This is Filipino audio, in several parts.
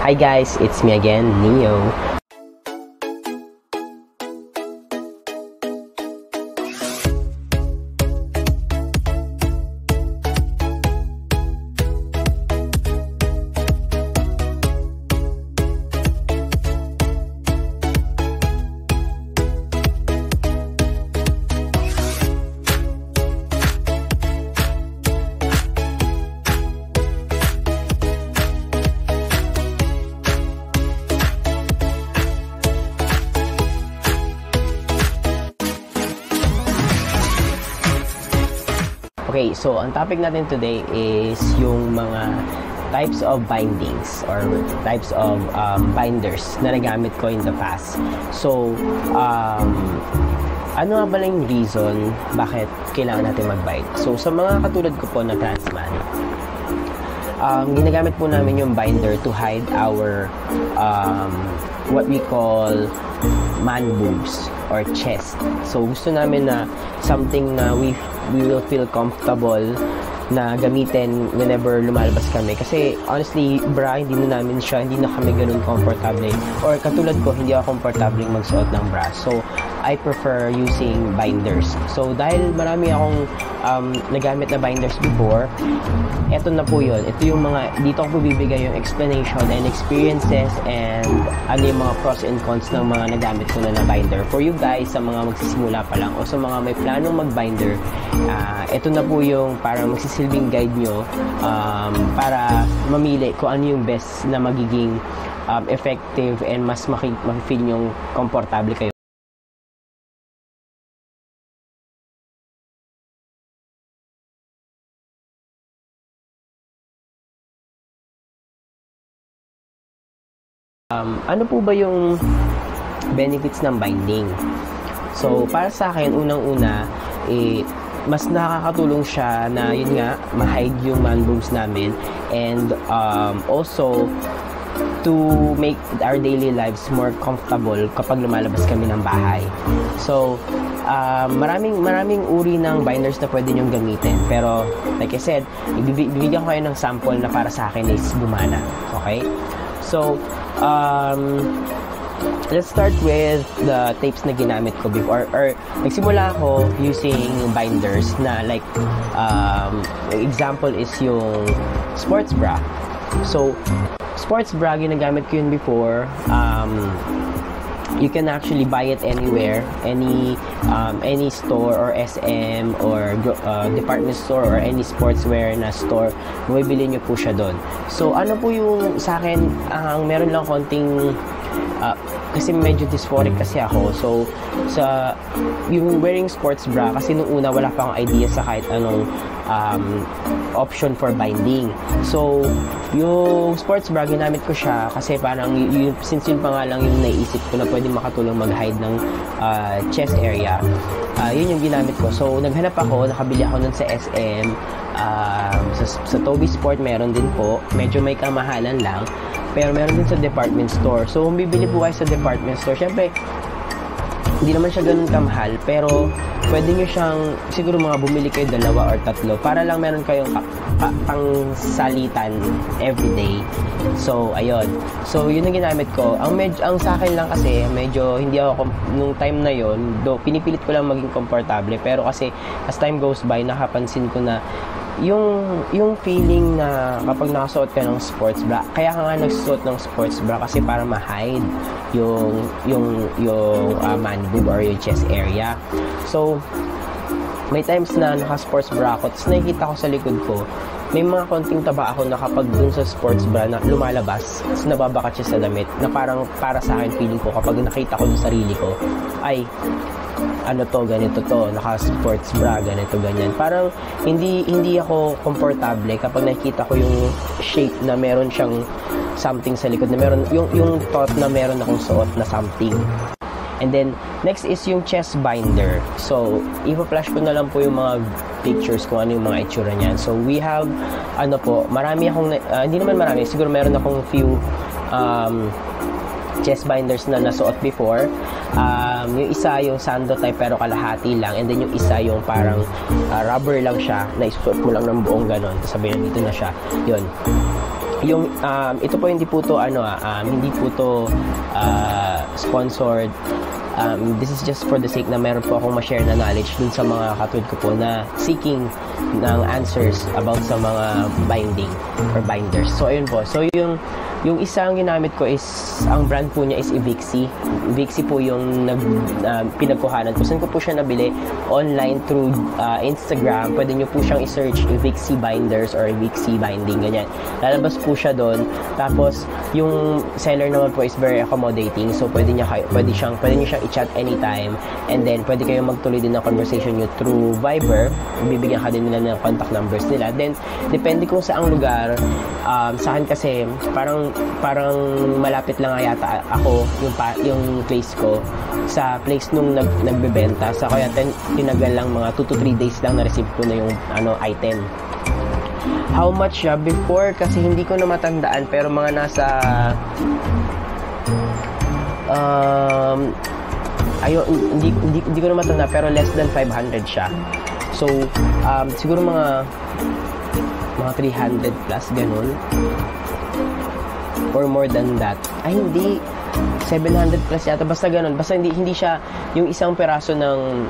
Hi guys, it's me again, Neo. Okay, so ang topic natin today is yung mga types of bindings or types of binders na nagamit ko in the past. So, ano nga pala yung reason bakit kailangan natin mag-bind? So, sa mga katulad ko po na trans man, ginagamit po namin yung binder to hide our what we call man boobs or chest. So, gusto namin na something na we will feel comfortable na gamitin whenever lumalabas kami. Kasi, honestly, bra, hindi na kami ganun comfortable. Or katulad ko, hindi ako comfortable magsuot ng bra. So, I prefer using binders. So, dahil marami akong nagamit na binders before, eto na po yun. Ito yung mga, dito ko po bibigay yung explanation and experiences and ano yung mga pros and cons ng mga nagamit ko na binder. For you guys, sa mga magsisimula pa lang o sa mga may planong mag-binder, ito na po yung parang magsisilbing guide nyo para mamili kung ano yung best na magiging effective and mas makifeel yung komportable kayo. Ano po ba yung benefits ng binding? So, para sa akin, unang-una, mas nakakatulong siya na, yun nga, ma-hide yung man boobs namin and also to make our daily lives more comfortable kapag lumalabas kami ng bahay. So, maraming uri ng binders na pwede nyong gamitin. Pero, like I said, bibigyan ko kayo ng sample na para sa akin is gumana. Okay? So, let's start with the tapes na ginamit ko before. Or nagsimula ako using binders na like, example is yung sports bra. So, sports bra, ginagamit ko yun before. You can actually buy it anywhere, any store or SM or department store or any sportswear na store, mabibili nyo po siya doon. So, ano po yung sa akin, meron lang konting kasi medyo dysphoric kasi ako. So, sa yung wearing sports bra, kasi nung una wala pa akong idea sa kahit anong option for binding. So, yung sports bra, ginamit ko siya kasi parang since yun pa nga lang yung naisip ko na pwede makatulong mag-hide ng chest area. Yun yung ginamit ko. So, naghanap ako, nakabili ako nun sa SM. Sa Toby Sport meron din po. Medyo may kamahalan lang. Pero meron din sa department store. So, kung bibili po kayo sa department store, syempre, hindi naman siya ganun kamahal. Pero, pwede nyo siyang, siguro mga bumili kayo 2 or 3 para lang meron kayong pangsalitan everyday. So, ayun. So, yun ang ginamit ko. Ang sa akin lang kasi, medyo hindi ako, nung time na yun, pinipilit ko lang maging komportable. Pero kasi, as time goes by, nakapansin ko na yung feeling na kapag nakasuot ka ng sports bra, kaya ka nga nagsusuot ng sports bra kasi para ma-hide yung man boob or yung chest area. So, may times na naka-sports bra ako, tapos nakikita ko sa likod ko, may mga konting taba ako na kapag dun sa sports bra na lumalabas, tapos nababakat siya sa damit, na parang para sa akin feeling ko, kapag nakita ko yung sarili ko, ay, ano to, ganito to, naka-sports bra, ganito, ganyan. Parang hindi ako komportable kapag nakikita ko yung shape na meron siyang something sa likod, na meron, yung thought na meron akong suot na something. And then, next is yung chest binder. So, ipa-flash ko na lang po yung mga pictures kung ano yung mga itsura niyan. So, we have, marami akong, hindi naman marami, siguro meron akong few chest binders na nasuot before. Yung isa yung sando type pero kalahati lang, and then yung isa yung parang rubber lang siya na isusuot mo lang ng buong ganon, tapos sabihin dito na siya, yun. yung ito po hindi po to hindi po to sponsored. This is just for the sake na meron po akong ma-share na knowledge dun sa mga katulad ko po na seeking ng answers about sa mga binding or binders. So ayun po. So yung isang ginamit ko is, ang brand po niya is Evixi. Evixi po yung pinagkuhanan ko. Saan ko po siya nabili? Online through Instagram. Pwede nyo po siyang i-search Evixi binders or Evixi binding, ganyan. Lalabas po siya doon. Tapos, yung seller naman po is very accommodating. So, pwede nyo siyang i-chat anytime. And then, pwede kayong magtuloy din ng conversation nyo through Viber. Bibigyan ka din nila ng contact numbers nila. Then, depende kung saang lugar. Sa akin kasi, parang malapit lang yata ako yung place ko sa place nung nagbebenta, sa kaya tinagal lang mga 2 to 3 days lang na receive ko na yung item. How much siya before kasi hindi ko na matandaan, pero mga nasa hindi ko na matanda, pero less than 500 siya. So siguro mga 300 plus ganun, or more than that. Ay, hindi. 700 plus yata. Basta ganun. Basta hindi siya yung isang peraso ng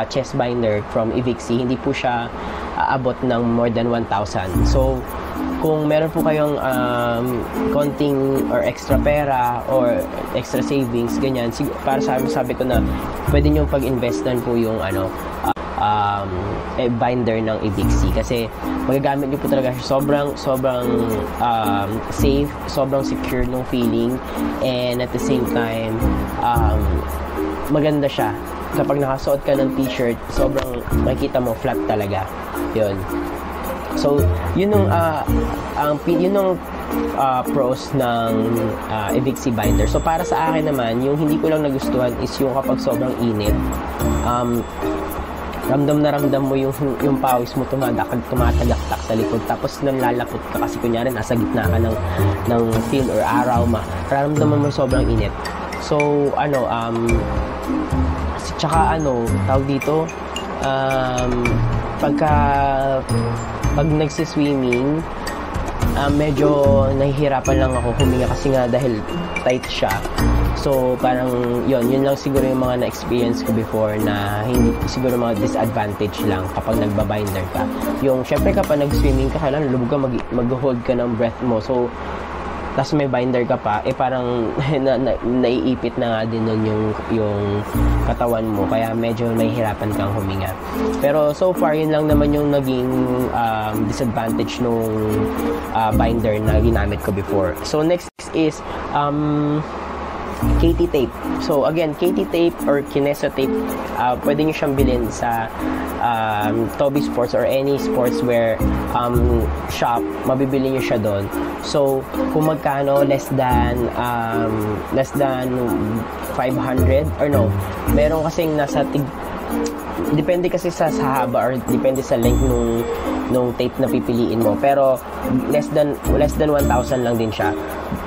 chest binder from Evixi. Hindi po siya aabot ng more than 1,000. So, kung meron po kayong konting or extra pera or extra savings, ganyan, para sabi ko na pwede nyo pag-investan po yung binder ng Evixi kasi magagamit niyo po talaga siya, sobrang safe, sobrang secure nung feeling, and at the same time maganda siya. Kapag nakasuot ka ng t-shirt, sobrang makikita mo flat talaga yun. So yun yung pros ng Evixi binder. So para sa akin naman, yung hindi ko lang nagustuhan is yung kapag sobrang init, ramdam na ramdam mo yung pawis mo tumatagaktak sa likod, tapos nanlalapot ka kasi kunyari nasa gitna ka ng field or araw, ramdaman mo sobrang init. So tsaka tawag dito, pag nagsiswimming, medyo nahihirapan lang ako huminga kasi nga dahil tight siya. So parang yun lang siguro yung mga na-experience ko before na hindi siguro mga disadvantage lang kapag nagbabinder ka. Yung syempre kapag nag-swimming ka, kailangan lubog ka, mag-hold ka ng breath mo. So tas may binder ka pa, parang naiipit na nga din nun yung katawan mo, kaya medyo nahihirapan kang huminga. Pero so far yun lang naman yung naging disadvantage nung binder na ginamit ko before. So next is KT tape. So again, KT tape or Kineso tape, pwede nyo siyang bilhin sa Toby Sports or any sportswear shop, mabibili nyo siya doon. So kung magkano, less than 500 or no, meron kasing nasa depende kasi sa haba or depende sa length nung tape na pipiliin mo, pero less than 1,000 lang din siya.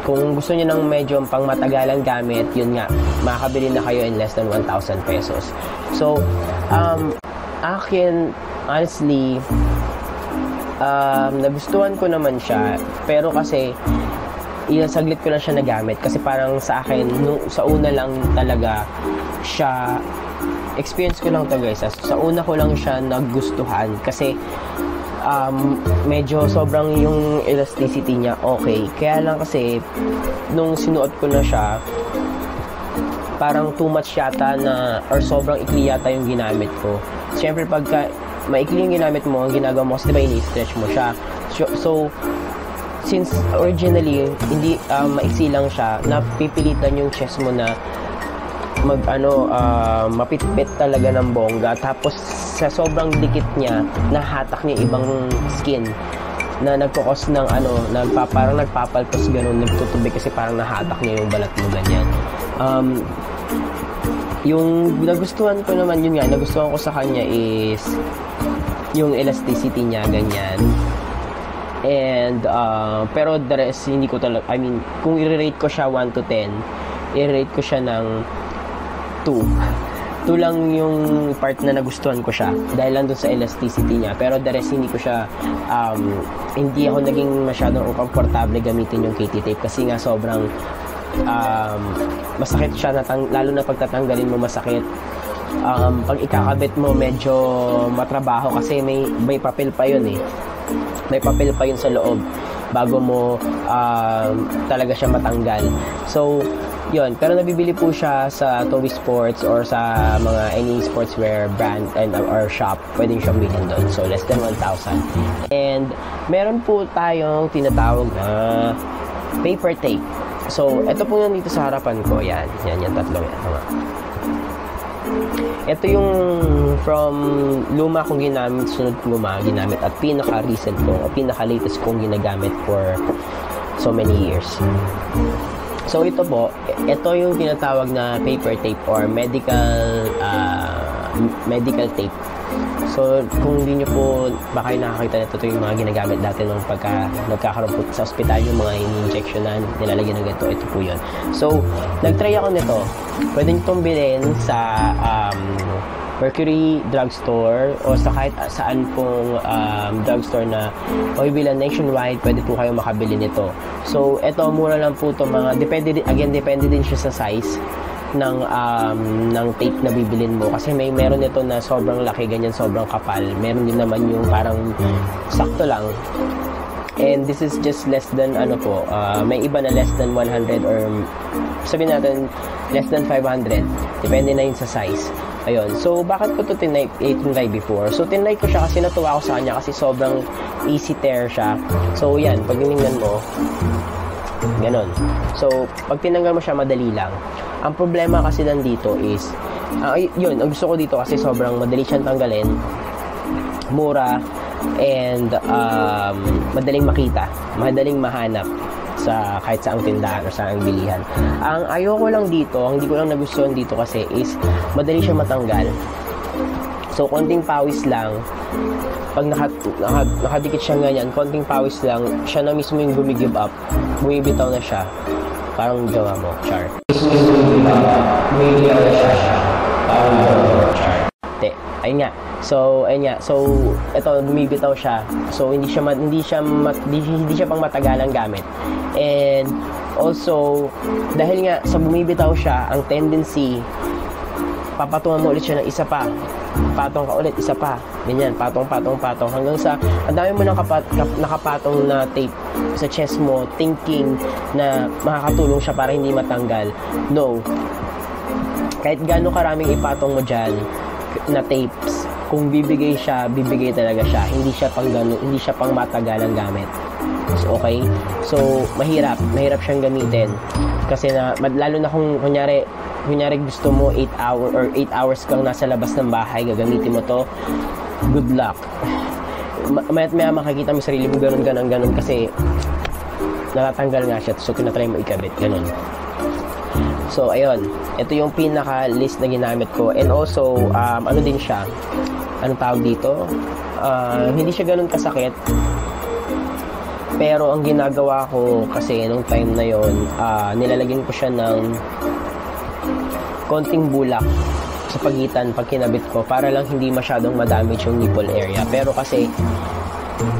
Kung gusto niyo ng medyo pang matagalang gamit, yun nga, makakabili na kayo in less than 1,000 pesos. So akin honestly, nagustuhan ko naman siya, pero kasi ilang saglit ko lang siya nagamit kasi parang sa akin sa una lang talaga siya, experience ko lang to guys, sa una ko lang siya nagustuhan kasi medyo sobrang yung elasticity niya okay. Kaya lang kasi nung sinuot ko na siya, parang too much yata na, or sobrang ikli yata yung ginamit ko. Siyempre pagka maikli yung ginamit mo, ang ginagawa mo kasi diba ini-stretch mo siya. So since originally hindi maiksi lang siya, napipilitan yung chest mo na mapitpit talaga ng bongga, tapos sa sobrang dikit niya nahatak niya ibang skin na nagkukos ng parang nagpapalpos ganun, nagtutubig kasi parang nahatak niya yung balat mo ganyan. Yung nagustuhan ko naman, yun nga, nagustuhan ko sa kanya is yung elasticity niya ganyan. And pero the rest hindi ko talaga, I mean, kung i-rate ko siya 1 to 10, i-rate ko siya ng 2. 2 lang yung part na nagustuhan ko siya dahil lang dun sa elasticity niya, pero the rest hindi ko siya hindi ako naging masyadong komportable gamitin yung KT tape kasi nga sobrang masakit siya, lalo na pagtatanggalin mo masakit. Pag ikakabit mo medyo matrabaho kasi may papel pa yun eh, may papel pa yun sa loob bago mo talaga siya matanggal. So yun, pero nabibili po siya sa Toby Sports or sa mga any sportswear brand or shop, pwedeng siyang bilhin doon. So less than 1,000. And meron po tayong tinatawag na paper tape. So ito po yung dito sa harapan ko, yan tatlong yan. Ito yung from luma kong ginamit, sunod kong ginamit at pinaka-recent kong o pinaka-latest kong ginagamit for so many years. So ito po, ito yung tinatawag na paper tape or medical tape. So kung hindi nyo po baka nakakita nito, ito yung mga ginagamit dati nung pagka nagkakaroon po sa ospital yung mga in-injectionan, nilalagyan ng ganito, ito po yun. So nagtry ako nito, pwede nyo itong bilhin sa Mercury drugstore o sa kahit saan pong drugstore na mabibilan nationwide, pwede po kayo makabili nito. So ito, mura lang po ito, mga depende din siya sa size ng tape na bibilin mo kasi meron nito na sobrang laki, ganyan, sobrang kapal. Meron din naman yung parang sakto lang. And this is just less than may iba na less than 100 or sabihin natin less than 500. Depende na yun sa size. Ayun. So, bakit ko ito tinry before? So, tinry ko siya kasi natuwa ako sa kanya kasi sobrang easy tear siya. So, yan. Pag tinignan mo, ganon. So, pag tinanggal mo siya, madali lang. Ang problema kasi nandito is, yun, ang gusto ko dito kasi sobrang madali siyang tanggalin, mura, and madaling makita, madaling mahanap sa kahit saang tindahan o saang bilihan. Ang ayoko lang dito, hindi ko lang nagustuhan dito kasi is madali siya matanggal. So konting pawis lang, pag nakadikit siya ganyan, konting pawis lang, siya na mismo yung gumigive up, bumibitaw na siya. Parang gawa mo, char. Bumibitaw na siya. Parang gawa mo, char. Ayun nga. So, ito bumibitaw siya. So, hindi siya pang matagalang gamit. And also, dahil nga sa bumibitaw siya, ang tendency, papatungan mo ulit siya ng isa pa. Patong ka ulit, isa pa. Ganyan, patong. Hanggang sa, ang dami mo nakapatong na tape sa chest mo, thinking na makakatulong siya para hindi matanggal. No. Kahit gaano karaming ipatong mo dyan na tapes, kung bibigay talaga siya. Hindi siya pang matagalang gamit. So, okay? So, mahirap siyang gamitin. Kasi lalo na kung kunyari gusto mo 8 hours kang nasa labas ng bahay, gagamitin mo to, good luck. Maya makikita mo sarili mo ganun kasi natatanggal nga siya. So, tinatry mo ikabit. Ganun. So, ayun. Ito yung pinaka-list na ginamit ko. And also, ano din siya? Anong tawag dito? Hindi siya ganun kasakit. Pero ang ginagawa ko kasi nung time na yon, nilalagyan ko siya ng konting bulak sa pagitan pag kinabit ko para lang hindi masyadong madamage yung nipple area. Pero kasi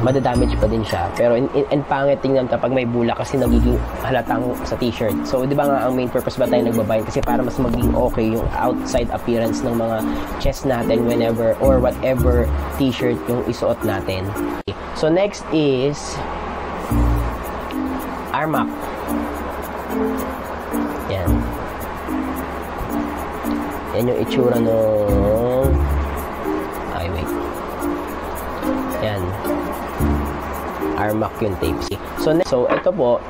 madadamage pa din siya. Pero in pangit tingnan kapag may bulak kasi nagiging halatang sa t-shirt. So, di ba nga ang main purpose ba tayo nagbabayad? Kasi para mas maging okay yung outside appearance ng mga chest natin whenever or whatever t-shirt yung isuot natin. So, next is Armac. Yan. Yan yung itsura nung wait. Yan. Armac yung tape. So ito po,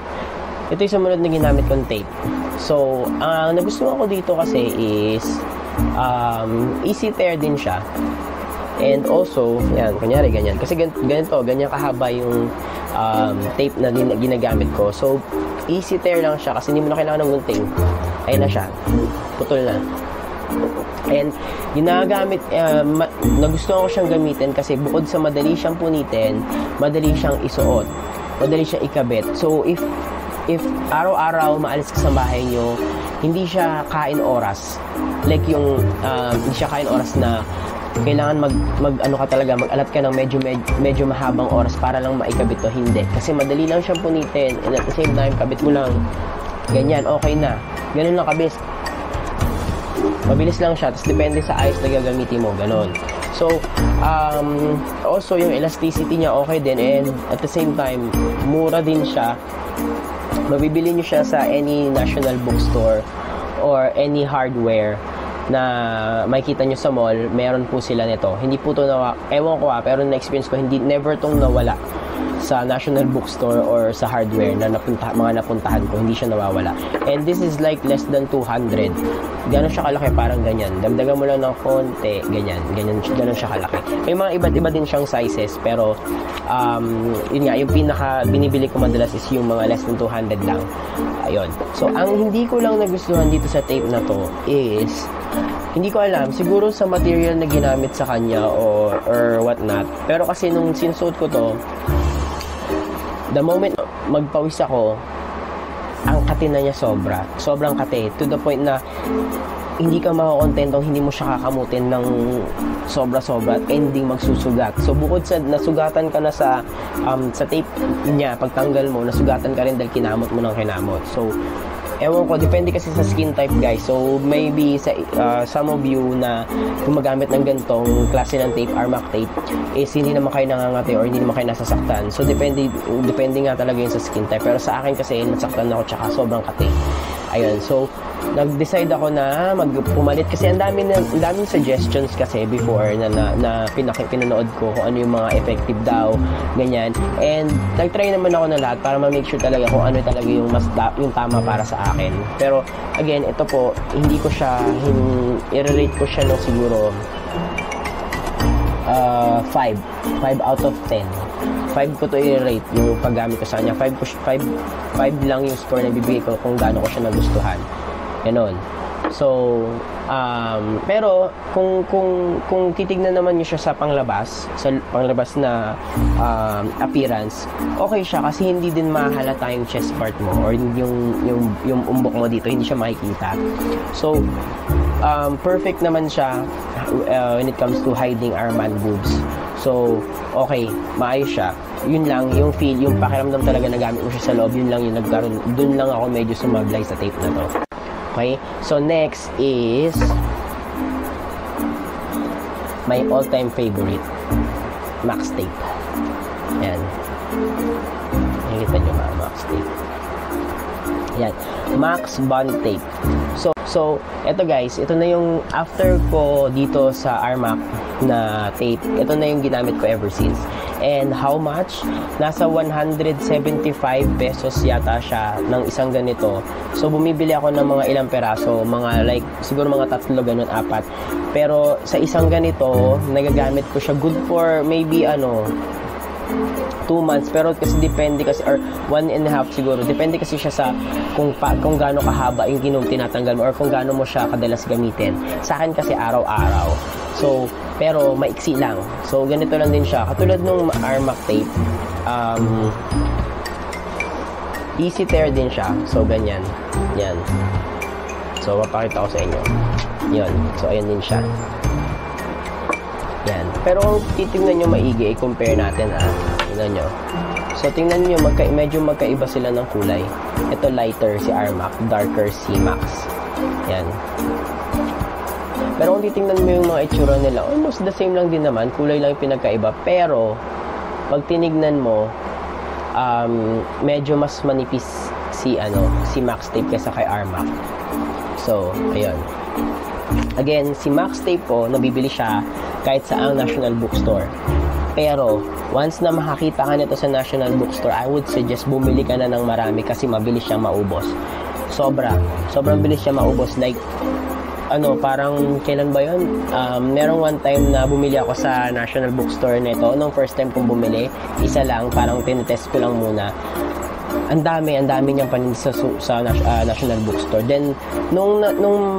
ito yung sumunod na ginamit kong tape. So, ang nagustuhan ko dito kasi is easy tear din siya. And also, yan, kunyari ganyan. Kasi ganyan kahaba yung tape na ginagamit ko. So, easy tear lang siya kasi hindi mo na kailangan ng gunting. Ayun na siya. Putol na. And ginagamit, nagustuhan ko siyang gamitin kasi bukod sa madali siyang punitin, madali siyang isuot, madali siyang ikabit. So if if araw-araw maalis ka sa bahay nyo, hindi siya kain oras. Like yung, hindi siya kain oras na kailangan ano ka talaga, mag-alat ka ng medyo mahabang oras para lang maikabit to. Hindi. Kasi madali lang siyang punitin, and at the same time, kabit mo lang, ganyan, okay na. Ganun lang kabis. Mabilis lang siya, tapos depende sa ayos na gagamitin mo, ganun. So, also yung elasticity niya okay din, and at the same time, mura din siya. Mabibili nyo siya sa any national bookstore or any hardware na makikita nyo sa mall, meron po sila nito. Hindi po to ewan ko pero na-experience ko, never tong nawala sa national bookstore or sa hardware na mga napuntahan ko, hindi siya nawawala. And this is like less than 200. Gano'n siya kalaki, parang ganyan. Dagdagan mo lang ng konti, ganyan siya kalaki. May mga iba't iba din siyang sizes, pero yun nga, yung pinaka binibili ko madalas is yung mga less than 200 lang. Ayun. So, ang hindi ko lang nagustuhan dito sa tape na to is, hindi ko alam, siguro sa material na ginamit sa kanya or what not. Pero kasi nung sinusuot ko to, the moment magpawis ako, ang kati na niya sobrang kati, to the point na hindi ka makakontentong hindi mo siya kakamutin ng sobra-sobra at ending magsusugat. So bukod sa nasugatan ka na sa tape niya, pagtanggal mo, nasugatan ka rin dahil kinamot mo ng kinamot. So ewan ko, depende kasi sa skin type, guys. So maybe sa some of you na gumagamit ng gantong klase ng tape, Armac tape, is hindi naman kayo nangangati or hindi naman kayo nasasaktan. So depende nga talaga yun sa skin type. Pero sa akin kasi nasaktan ako tsaka sobrang kati. Ayun, so nag-decide ako na pumalit kasi ang daming suggestions kasi before na pinanood ko kung ano yung mga effective daw, ganyan. And nag-try naman ako na lahat para ma-make sure talaga kung ano talaga yung yung tama para sa akin. Pero again, ito po, hindi ko siya i-rate ko siya no siguro 5 out of 10. 5 ko to i-rate yung paggamit ko sa kanya. 5 lang yung score na bibigay ko kung gaano ko siya nagustuhan. Ganon. So, pero kung titignan naman niyo siya sa panglabas na appearance, okay siya kasi hindi din mahalata yung chest part mo or yung umbok mo dito, hindi siya makikita. So, perfect naman siya when it comes to hiding our man boobs. So, okay, maayos siya. Yun lang, yung feel, yung pakiramdam talaga na gamit mo siya sa loob, yun lang yung nagkaroon. Dun lang ako medyo sumablay sa tape na to. Okay? So, next is my all-time favorite, Max Tape. Yan. Nakikita nyo mga Max Tape. Yan. Max Bond Tape. So, eto guys, ito na yung after ko dito sa Armac na tape. Ito na yung ginamit ko ever since. And how much? Nasa 175 pesos yata siya ng isang ganito. So, bumibili ako ng mga ilang peraso, mga like, siguro mga 3, ganun, 4. Pero sa isang ganito, nagagamit ko siya good for maybe 2 months, pero kasi depende kasi, or 1.5 siguro, depende kasi siya sa kung gaano kahaba yung tinatanggal mo or kung gaano mo siya kadalas gamitin. Sa akin kasi araw-araw. So, pero maiksi lang. So, ganito lang din siya. Katulad nung Armac tape, easy tear din siya. So, ganyan. Yan. So, mapakita ko sa inyo. Yan. So, ayan din siya. Yan. Pero kung titignan nyo maigi, i-compare natin tingnan nyo. So, tingnan nyo, medyo magkaiba sila ng kulay. Ito lighter si Armac, darker si Max. Yan. Pero kung titingnan mo yung mga itsura nila, almost the same lang din naman. Kulay lang yung pinagkaiba. Pero, pag tinignan mo, medyo mas manipis si Max Tape kaysa kay Armac. So, ayun. Again, si Max Tape po, nabibili siya kahit sa ang National Bookstore. Pero, once na makakita ka nito sa National Bookstore, I would suggest bumili ka na ng marami kasi mabilis siyang maubos. Sobrang bilis siya maubos. Like, parang kailan ba yun? Merong one time na bumili ako sa National Bookstore nito. Nung first time kong bumili, isa lang, parang tinetest ko lang muna. Ang dami niyang paninda sa National Bookstore. Then, nung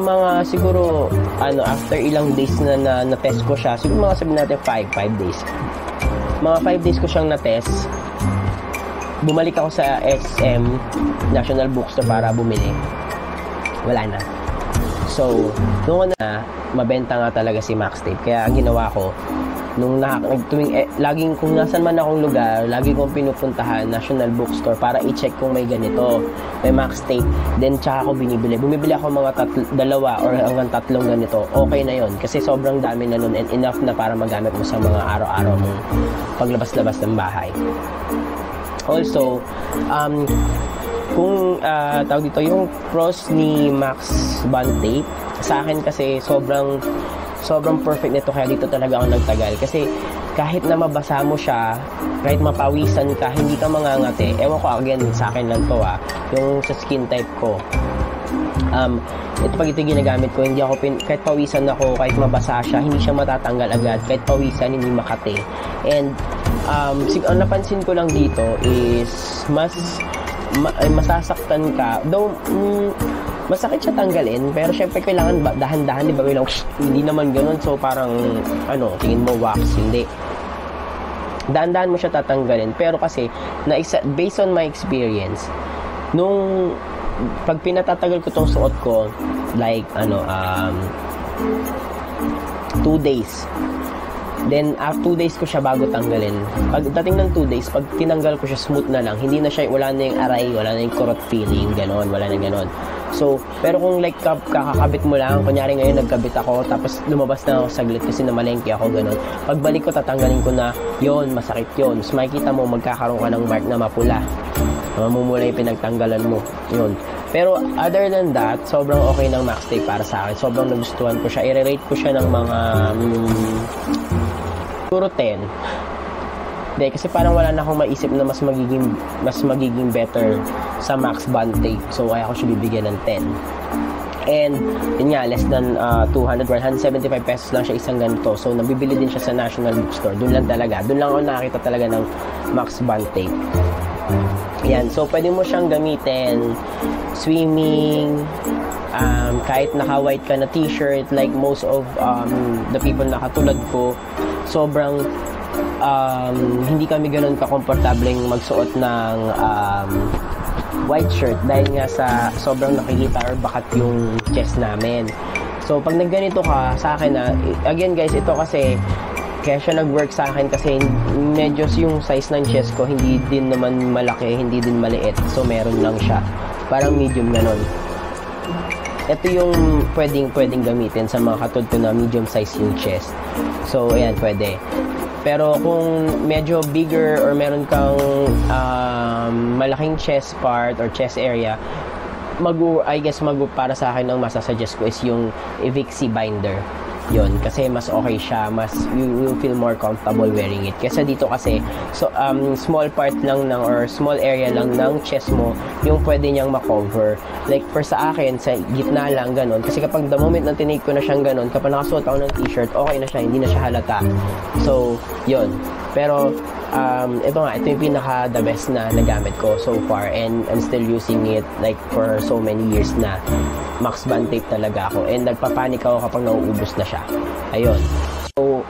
mga siguro, after ilang days na na-test ko siya, siguro mga sabihin natin 5 days. Mga 5 days ko siyang na-test. bumalik ako sa SM National Bookstore para bumili. Wala na. So, noon na mabenta nga talaga si Max Tape. Kaya ang ginawa ko, laging kung nasan man akong lugar, lagi kong pinupuntahan National Bookstore para i-check kung may ganito, may Max Tape, then tsaka ako bumibili ako mga dalawa or hanggang 3 ganito, okay na yon kasi sobrang dami na nun and enough na para magamit mo sa mga araw-araw mong paglabas-labas ng bahay. Also, kung tawag dito, yung pros ni Max Bond Tape, sa akin kasi sobrang perfect nito, kaya dito talaga ako nagtagal. Kasi kahit na mabasa mo siya, kahit mapawisan ka, hindi ka mangangati. Ewan ko, again, sa akin lang to yung sa skin type ko. Pag ito ginagamit ko, hindi ako kahit pawisan ako, kahit mabasa siya, hindi siya matatanggal agad. Kahit pawisan, hindi makati. And ang napansin ko lang dito is masasaktan ka. Though, masakit siya tanggalin, pero syempre kailangan dahan-dahan, di ba? Hindi naman ganun, so parang tingin mo wax, hindi. Dahan-dahan mo siya tatanggalin, pero kasi based on my experience, pag pinatatagal ko tong suot ko, like 2 days, then 2 days ko siya bago tanggalin. Pagdating ng 2 days, pag tinanggal ko siya, smooth na lang, hindi na siya, wala na yung aray, wala na yung kurot feeling, ganon, wala na ganon. So, pero kung like kakakabit mo lang, kunyari ngayon nagkabit ako, tapos lumabas na ako saglit kasi namalengke ako, gano'n. Pagbalik ko, tatanggalin ko na, yon masakit yon. So, makikita mo, magkakaroon ka ng mark na mapula. Mamumula yung pinagtanggalan mo. Yun. Pero other than that, sobrang okay ng Max Tape para sa akin. Sobrang nagustuhan ko siya. I-rate ko siya ng mga siguro 10. Hindi, kasi parang wala na akong maisip na mas magiging better sa Max Bond Tape. So, kaya ako siya bibigyan ng 10. And, yun nga, less than 175 pesos lang siya isang ganito. So, nabibili din siya sa National Bookstore. Doon lang ako nakakita talaga ng Max Bond Tape. Yan. So, pwede mo siyang gamitin swimming, kahit naka-white ka na t-shirt, like most of the people na katulad ko, sobrang hindi kami ganun ka-komportableng magsuot ng white shirt dahil nga sa sobrang nakikita or bakat yung chest namin. So, pag nagganito ka, sa akin again guys, ito kasi kaya siya nag-work sa akin kasi medyo yung size ng chest ko hindi din naman malaki, hindi din maliit. So, meron lang siya. Parang medium ganon. Ito yung pwedeng gamitin sa mga katulad ko na medium size yung chest. So, ayan, pwede. Pero kung medyo bigger or meron kang malaking chest part or chest area, para sa akin ang masasuggest ko is yung Evixi binder. Yun, kasi mas okay siya, you will feel more comfortable wearing it. Kasi dito kasi, small part lang or small area lang ng chest mo, yung pwede niyang makover. Like, for sa akin, sa gitna lang, ganon. Kasi kapag the moment na tinake ko na siyang ganon, kapag nakasuot ako ng t-shirt, okay na siya, hindi na siya halata. So, yun. Pero, ito yung pinaka the best na nagamit ko so far, and I'm still using it like for so many years na. Max Bond Tape talaga ako, and nagpapanik ako kapag nauubos na siya. Ayun. So,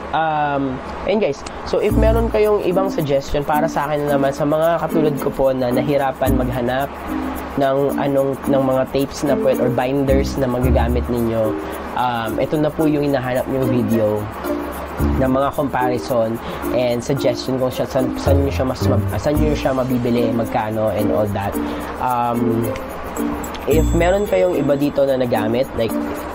and guys, so if meron kayong ibang suggestion para sa akin naman, sa mga katulad ko po na nahirapan maghanap ng mga tapes na pwede or binders na magagamit ninyo, ito na po yung hinahanap yung video ng mga comparison and suggestion kung saan nyo siya mabibili, magkano, and all that. If meron kayong iba dito na nagamit, like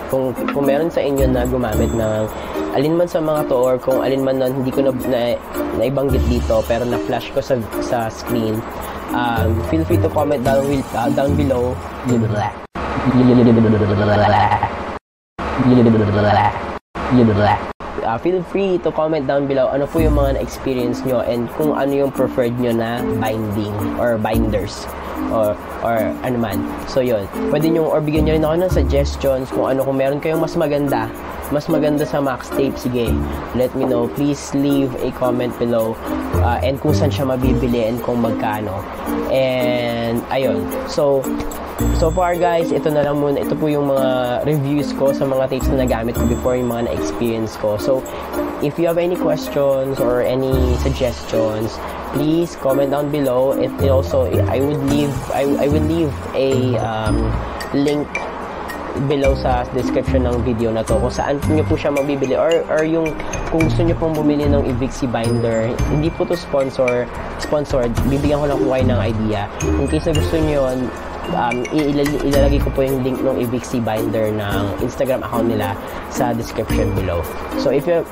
kung meron sa inyo na gumamit ng alin man sa mga to, or kung alin man na hindi ko na naibanggit dito pero na-flash ko sa screen, feel free to comment down below. Feel free to comment down below ano po yung mga na-experience nyo and kung ano yung preferred nyo na binding or binders or ano man. So yun, pwede nyo or bigyan nyo rin ako ng suggestions kung meron kayong mas maganda sa Max Tape, sige, let me know. Please leave a comment below, and kung saan siya mabibili and kung magkano. And ayun, so So far guys, ito na lang muna. Ito po yung mga reviews ko sa mga tapes na nagamit ko before, yung mga na-experience ko. So, if you have any questions or any suggestions, please comment down below. It also, I would leave a link below sa description ng video na to kung saan nyo po siya mabibili, or yung kung gusto nyo pong bumili ng Evixi binder. Hindi po to sponsored, bibigyan ko lang po kayo ng idea. In case na gusto nyo yun, ilalagay ko po yung link ng Evixi binder ng Instagram account nila sa description below. So if you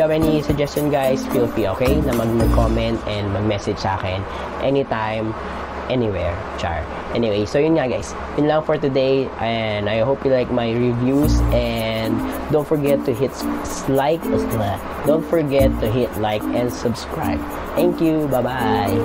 have any suggestion guys, feel free, okay, na mag-comment and mag-message sa akin anytime, anywhere, char. Anyway, so yun nga guys, yun lang for today, and I hope you like my reviews, and don't forget to hit like and subscribe. Thank you, bye bye.